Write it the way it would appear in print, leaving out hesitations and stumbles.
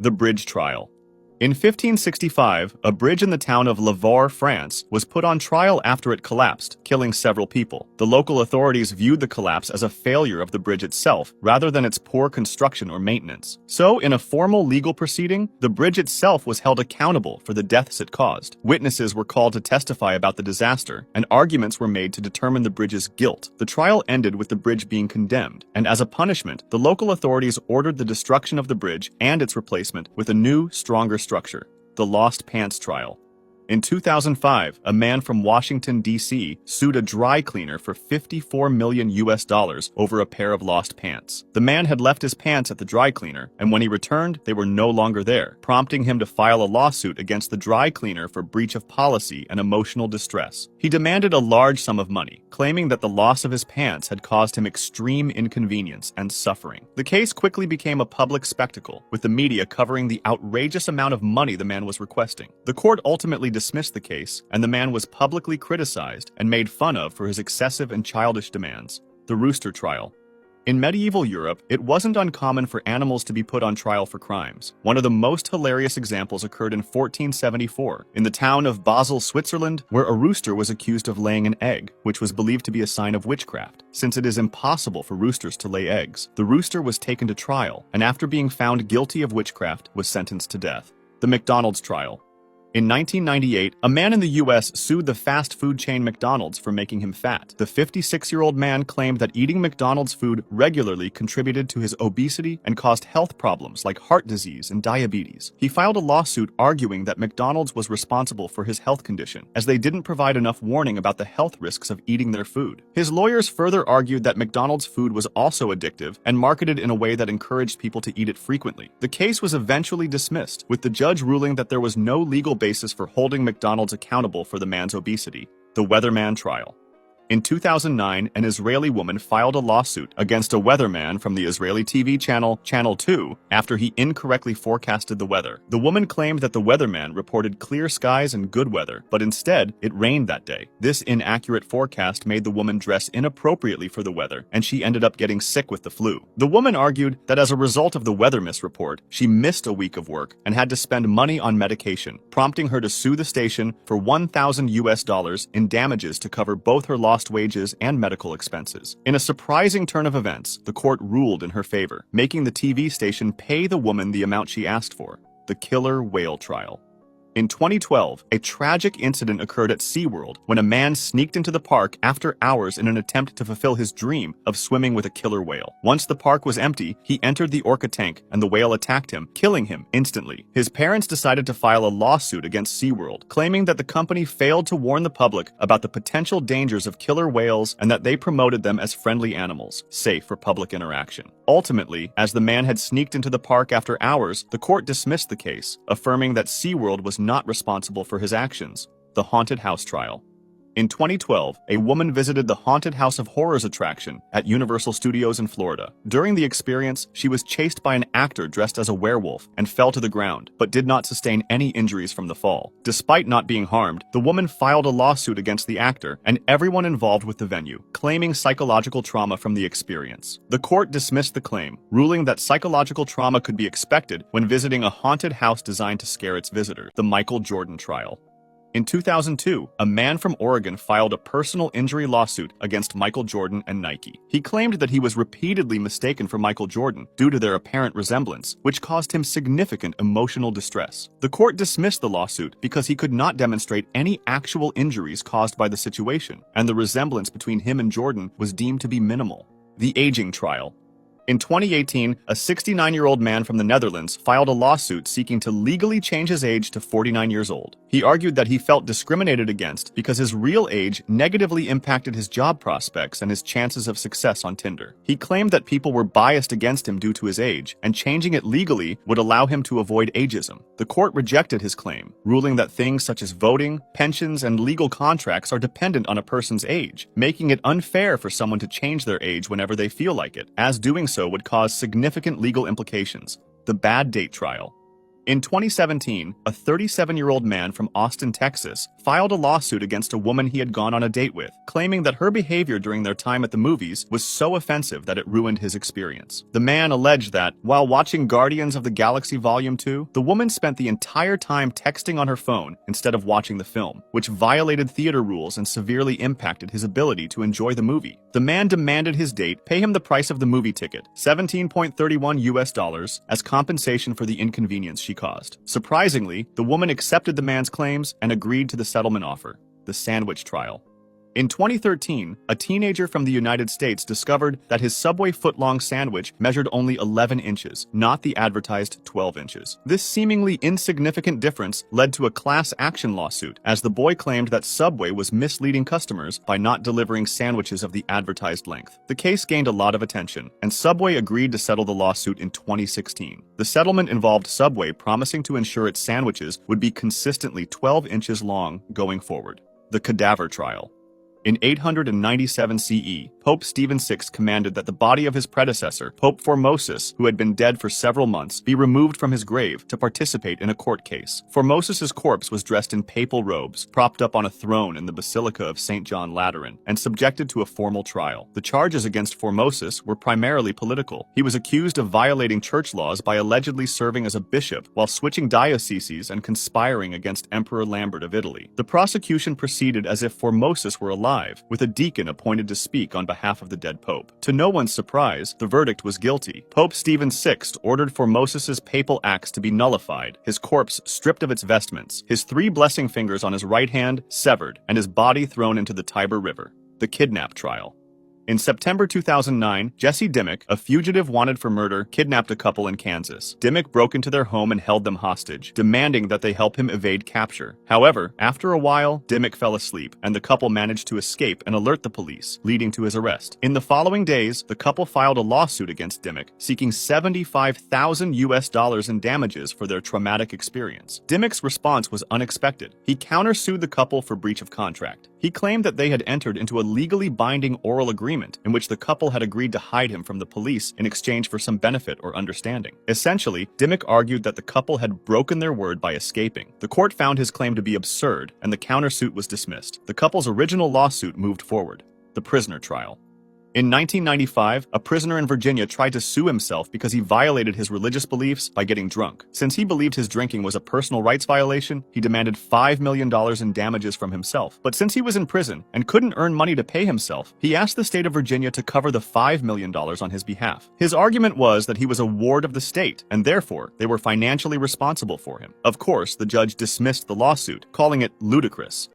The Bridge Trial. In 1565, a bridge in the town of Lavore, France, was put on trial after it collapsed, killing several people. The local authorities viewed the collapse as a failure of the bridge itself, rather than its poor construction or maintenance. So, in a formal legal proceeding, the bridge itself was held accountable for the deaths it caused. Witnesses were called to testify about the disaster, and arguments were made to determine the bridge's guilt. The trial ended with the bridge being condemned, and as a punishment, the local authorities ordered the destruction of the bridge and its replacement with a new, stronger structure. The Lost Pants Trial. In 2005, a man from Washington, D.C. sued a dry cleaner for $54 million over a pair of lost pants. The man had left his pants at the dry cleaner, and when he returned, they were no longer there, prompting him to file a lawsuit against the dry cleaner for breach of policy and emotional distress. He demanded a large sum of money, claiming that the loss of his pants had caused him extreme inconvenience and suffering. The case quickly became a public spectacle, with the media covering the outrageous amount of money the man was requesting. The court ultimately dismissed the case, and the man was publicly criticized and made fun of for his excessive and childish demands. The Rooster Trial. In medieval Europe, it wasn't uncommon for animals to be put on trial for crimes. One of the most hilarious examples occurred in 1474, in the town of Basel, Switzerland, where a rooster was accused of laying an egg, which was believed to be a sign of witchcraft. Since it is impossible for roosters to lay eggs, the rooster was taken to trial, and after being found guilty of witchcraft, was sentenced to death. The McDonald's Trial. In 1998, a man in the U.S. sued the fast food chain McDonald's for making him fat. The 56-year-old man claimed that eating McDonald's food regularly contributed to his obesity and caused health problems like heart disease and diabetes. He filed a lawsuit arguing that McDonald's was responsible for his health condition, as they didn't provide enough warning about the health risks of eating their food. His lawyers further argued that McDonald's food was also addictive and marketed in a way that encouraged people to eat it frequently. The case was eventually dismissed, with the judge ruling that there was no legal basis for holding McDonald's accountable for the man's obesity. The Weatherman Trial. In 2009, an Israeli woman filed a lawsuit against a weatherman from the Israeli TV channel Channel 2 after he incorrectly forecasted the weather. The woman claimed that the weatherman reported clear skies and good weather, but instead, it rained that day. This inaccurate forecast made the woman dress inappropriately for the weather, and she ended up getting sick with the flu. The woman argued that as a result of the weather misreport, she missed a week of work and had to spend money on medication, prompting her to sue the station for $1,000 in damages to cover both her lost wages and medical expenses. In a surprising turn of events, the court ruled in her favor, making the TV station pay the woman the amount she asked for. The Killer Whale Trial. In 2012, a tragic incident occurred at SeaWorld when a man sneaked into the park after hours in an attempt to fulfill his dream of swimming with a killer whale. Once the park was empty, he entered the orca tank and the whale attacked him, killing him instantly. His parents decided to file a lawsuit against SeaWorld, claiming that the company failed to warn the public about the potential dangers of killer whales and that they promoted them as friendly animals, safe for public interaction. Ultimately, as the man had sneaked into the park after hours, the court dismissed the case, affirming that SeaWorld was not responsible for his actions. The Haunted House Trial. In 2012, a woman visited the Haunted House of Horrors attraction at Universal Studios in Florida. During the experience, she was chased by an actor dressed as a werewolf and fell to the ground, but did not sustain any injuries from the fall. Despite not being harmed, the woman filed a lawsuit against the actor and everyone involved with the venue, claiming psychological trauma from the experience. The court dismissed the claim, ruling that psychological trauma could be expected when visiting a haunted house designed to scare its visitors. The Michael Jordan Trial. In 2002, a man from Oregon filed a personal injury lawsuit against Michael Jordan and Nike. He claimed that he was repeatedly mistaken for Michael Jordan due to their apparent resemblance, which caused him significant emotional distress. The court dismissed the lawsuit because he could not demonstrate any actual injuries caused by the situation, and the resemblance between him and Jordan was deemed to be minimal. The Aging Trial. In 2018, a 69-year-old man from the Netherlands filed a lawsuit seeking to legally change his age to 49 years old. He argued that he felt discriminated against because his real age negatively impacted his job prospects and his chances of success on Tinder. He claimed that people were biased against him due to his age, and changing it legally would allow him to avoid ageism. The court rejected his claim, ruling that things such as voting, pensions, and legal contracts are dependent on a person's age, making it unfair for someone to change their age whenever they feel like it, as doing so would cause significant legal implications. The Bad Date Trial. In 2017, a 37-year-old man from Austin, Texas, filed a lawsuit against a woman he had gone on a date with, claiming that her behavior during their time at the movies was so offensive that it ruined his experience. The man alleged that, while watching Guardians of the Galaxy Volume 2, the woman spent the entire time texting on her phone instead of watching the film, which violated theater rules and severely impacted his ability to enjoy the movie. The man demanded his date pay him the price of the movie ticket, $17.31, as compensation for the inconvenience she caused. Surprisingly, the woman accepted the man's claims and agreed to the settlement offer, the sandwich trial. In 2013, a teenager from the United States discovered that his Subway foot-long sandwich measured only 11 inches, not the advertised 12 inches. This seemingly insignificant difference led to a class action lawsuit, as the boy claimed that Subway was misleading customers by not delivering sandwiches of the advertised length. The case gained a lot of attention, and Subway agreed to settle the lawsuit in 2016. The settlement involved Subway promising to ensure its sandwiches would be consistently 12 inches long going forward. The cadaver trial. In 897 CE, Pope Stephen VI commanded that the body of his predecessor, Pope Formosus, who had been dead for several months, be removed from his grave to participate in a court case. Formosus's corpse was dressed in papal robes, propped up on a throne in the Basilica of St. John Lateran, and subjected to a formal trial. The charges against Formosus were primarily political. He was accused of violating church laws by allegedly serving as a bishop while switching dioceses and conspiring against Emperor Lambert of Italy. The prosecution proceeded as if Formosus were alive, with a deacon appointed to speak on behalf of the dead pope. To no one's surprise, the verdict was guilty. Pope Stephen VI ordered Formosus's papal acts to be nullified, his corpse stripped of its vestments, his 3 blessing fingers on his right hand severed, and his body thrown into the Tiber River. The kidnap trial. In September 2009, Jesse Dimmick, a fugitive wanted for murder, kidnapped a couple in Kansas. Dimmick broke into their home and held them hostage, demanding that they help him evade capture. However, after a while, Dimmick fell asleep, and the couple managed to escape and alert the police, leading to his arrest. In the following days, the couple filed a lawsuit against Dimmick, seeking $75,000 in damages for their traumatic experience. Dimmick's response was unexpected. He countersued the couple for breach of contract. He claimed that they had entered into a legally binding oral agreement in which the couple had agreed to hide him from the police in exchange for some benefit or understanding. Essentially, Dimmick argued that the couple had broken their word by escaping. The court found his claim to be absurd, and the countersuit was dismissed. The couple's original lawsuit moved forward. The prisoner trial. In 1995, a prisoner in Virginia tried to sue himself because he violated his religious beliefs by getting drunk. Since he believed his drinking was a personal rights violation, he demanded $5 million in damages from himself. But since he was in prison and couldn't earn money to pay himself, he asked the state of Virginia to cover the $5 million on his behalf. His argument was that he was a ward of the state, and therefore they were financially responsible for him. Of course, the judge dismissed the lawsuit, calling it ludicrous.